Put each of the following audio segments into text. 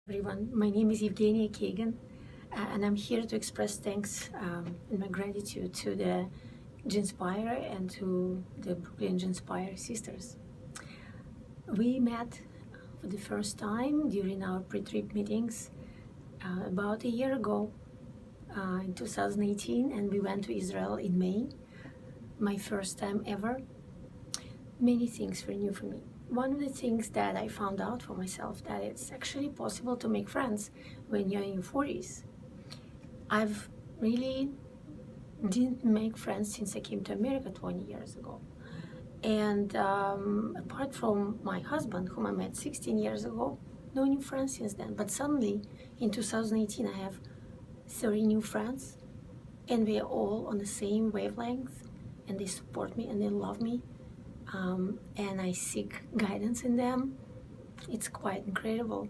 Everyone, my name is Evgenia Kagan, and I'm here to express thanks and my gratitude to the Ginspire and to the Brooklyn Ginspire sisters. We met for the first time during our pre-trip meetings about a year ago in 2018, and we went to Israel in May, my first time ever. Many things were new for me. One of the things that I found out for myself, that it's actually possible to make friends when you're in your 40s. I've really didn't make friends since I came to America 20 years ago. And apart from my husband, whom I met 16 years ago, no new friends since then. But suddenly, in 2018, I have 30 new friends, and we are all on the same wavelength, and they support me and they love me. And I seek guidance in them. It's quite incredible.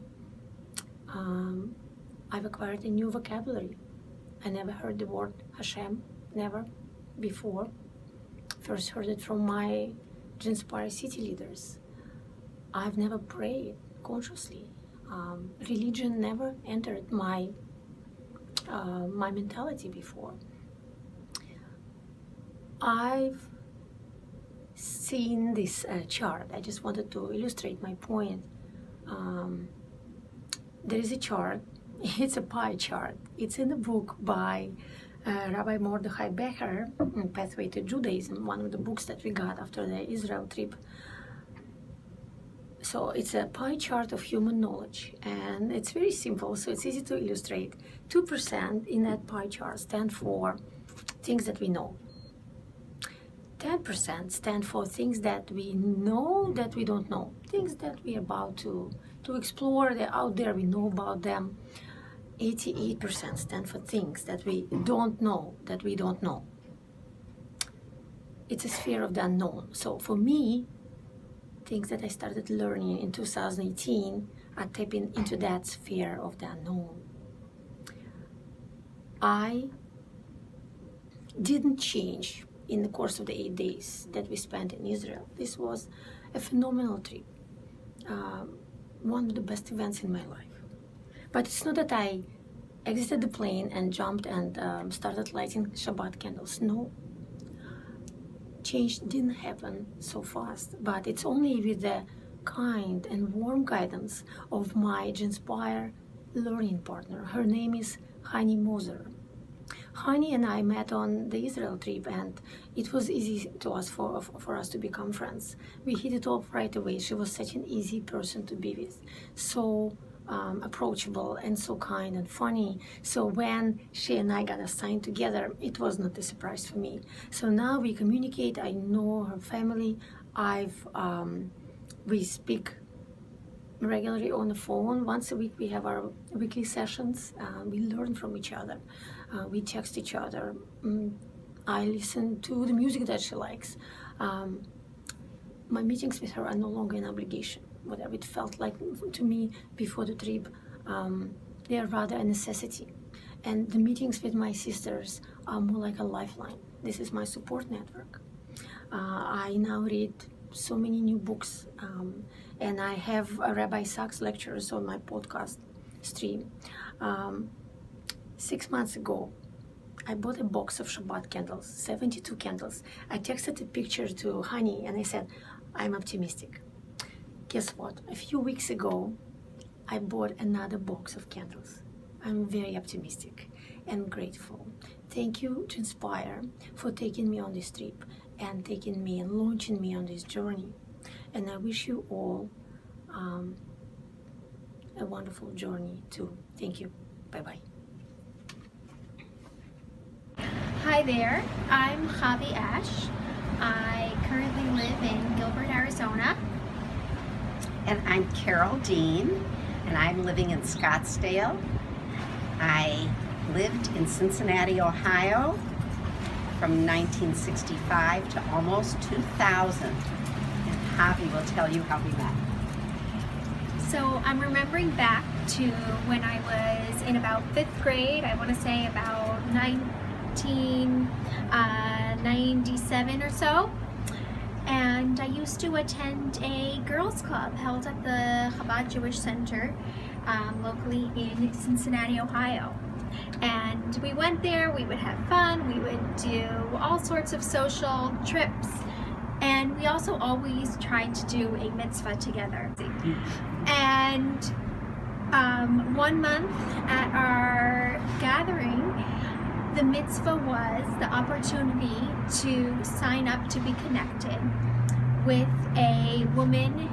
I've acquired a new vocabulary. I never heard the word Hashem, never before. First heard it from my Ginspire city leaders. I've never prayed consciously. Religion never entered my mentality before. I've seen this chart. I just wanted to illustrate my point. There is a chart. It's a pie chart. It's in a book by Rabbi Mordechai Becher, Pathway to Judaism, one of the books that we got after the Israel trip. So it's a pie chart of human knowledge, and it's very simple, so it's easy to illustrate. 2% in that pie chart stand for things that we know. 10% stand for things that we know that we don't know, things that we're about to explore. They're out there, we know about them. 88% stand for things that we don't know that we don't know. It's a sphere of the unknown. So for me, things that I started learning in 2018 are tapping into that sphere of the unknown. I didn't change in the course of the 8 days that we spent in Israel. This was a phenomenal trip, one of the best events in my life. But it's not that I exited the plane and jumped and started lighting Shabbat candles. No, change didn't happen so fast, but it's only with the kind and warm guidance of my Ginspire learning partner. Her name is Hani Moser. Hani and I met on the Israel trip, and it was easy to us for us to become friends. We hit it off right away. She was such an easy person to be with, so approachable and so kind and funny. So when she and I got assigned together, it was not a surprise for me. So now we communicate. I know her family. We speak regularly on the phone. Once a week we have our weekly sessions. We learn from each other. We text each other. I listen to the music that she likes. My meetings with her are no longer an obligation. Whatever it felt like to me before the trip, they are rather a necessity. And the meetings with my sisters are more like a lifeline. This is my support network. I now read so many new books, and I have Rabbi Sachs lectures on my podcast stream. 6 months ago, I bought a box of Shabbat candles, 72 candles. I texted a picture to Hani and I said, I'm optimistic. Guess what? A few weeks ago, I bought another box of candles. I'm very optimistic and grateful. Thank you, Ginspire, for taking me on this trip and taking me and launching me on this journey. And I wish you all a wonderful journey too. Thank you. Bye-bye. Hi there, I'm Javi Ash. I currently live in Gilbert, Arizona. And I'm Carol Dean, and I'm living in Scottsdale. I lived in Cincinnati, Ohio from 1965 to almost 2000. And Javi will tell you how we met. So I'm remembering back to when I was in about 5th grade, I want to say about 1997 or so. And I used to attend a girls club held at the Chabad Jewish Center locally in Cincinnati, Ohio. And we went there, we would have fun, we would do all sorts of social trips, and we also always tried to do a mitzvah together. And 1 month at our gathering, the mitzvah was the opportunity to sign up to be connected with a woman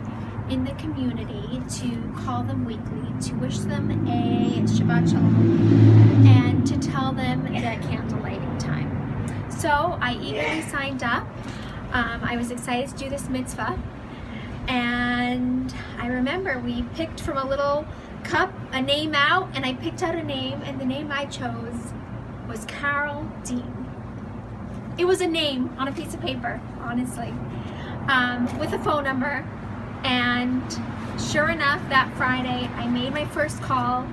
in the community, to call them weekly, to wish them a Shabbat Shalom, and to tell them the candle lighting time. So I eagerly signed up. I was excited to do this mitzvah, and I remember we picked from a little cup a name out, and I picked out a name, and the name I chose was Carol Dean. It was a name on a piece of paper, honestly, with a phone number. And sure enough, that Friday, I made my first call,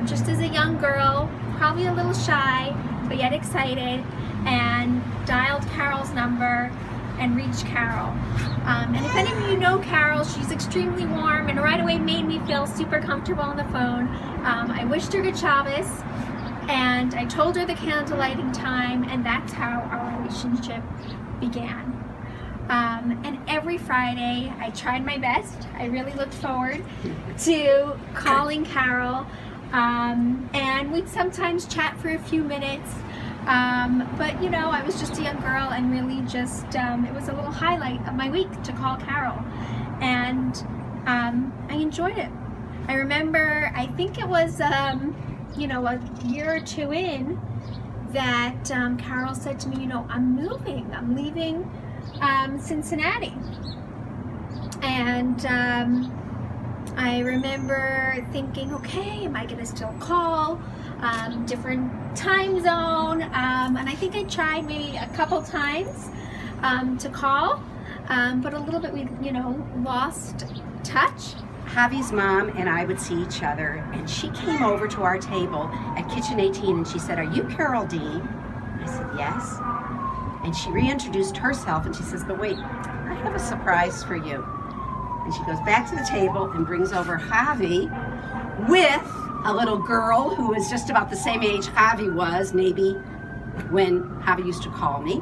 just as a young girl, probably a little shy, but yet excited, and dialed Carol's number and reached Carol. And if any of you know Carol, she's extremely warm and right away made me feel super comfortable on the phone. I wished her good Shabbos, and I told her the candle lighting time, and that's how our relationship began. And every Friday I tried my best. I really looked forward to calling Carol, and we'd sometimes chat for a few minutes, but you know, I was just a young girl, and really just it was a little highlight of my week to call Carol, and I enjoyed it. I remember, I think it was you know, a year or two in, that Carol said to me, you know, I'm leaving Cincinnati. And I remember thinking, okay, am I gonna still call? Different time zone, and I think I tried maybe a couple times to call, but a little bit we, you know, lost touch. Javi's mom and I would see each other, and she came over to our table at Kitchen 18 and she said, "Are you Carol Dean?" I said, "Yes." And she reintroduced herself, and she says, "But wait, I have a surprise for you." And she goes back to the table and brings over Javi with a little girl who was just about the same age Javi was, maybe, when Javi used to call me.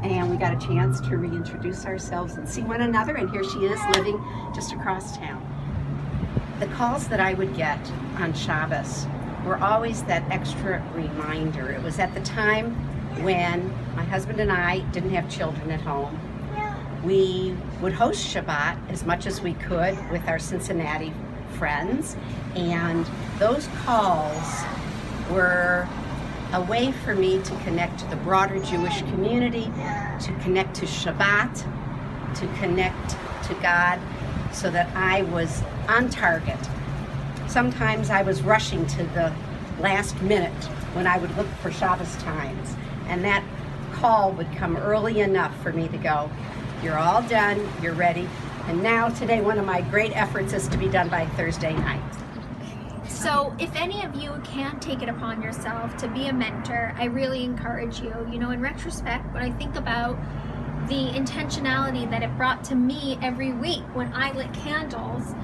And we got a chance to reintroduce ourselves and see one another, and here she is living just across town. The calls that I would get on Shabbos were always that extra reminder. It was at the time when my husband and I didn't have children at home. We would host Shabbat as much as we could with our Cincinnati friends, and those calls were a way for me to connect to the broader Jewish community, to connect to Shabbat, to connect to God, so that I was on target. Sometimes I was rushing to the last minute when I would look for Shabbos times, and that call would come early enough for me to go, "You're all done, you're ready." And now today, one of my great efforts is to be done by Thursday night. So if any of you can take it upon yourself to be a mentor, I really encourage you. You know, in retrospect, when I think about the intentionality that it brought to me every week when I lit candles,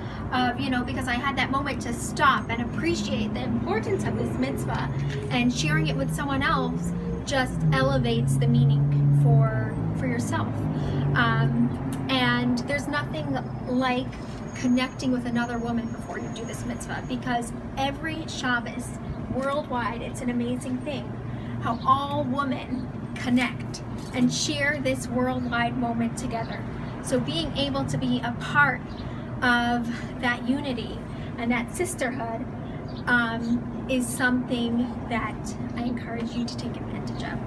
you know, because I had that moment to stop and appreciate the importance of this mitzvah, and sharing it with someone else just elevates the meaning for yourself. And there's nothing like connecting with another woman before you do this mitzvah, because every Shabbos worldwide, it's an amazing thing how all women connect and share this worldwide moment together. So being able to be a part of that unity and that sisterhood is something that I encourage you to take advantage of.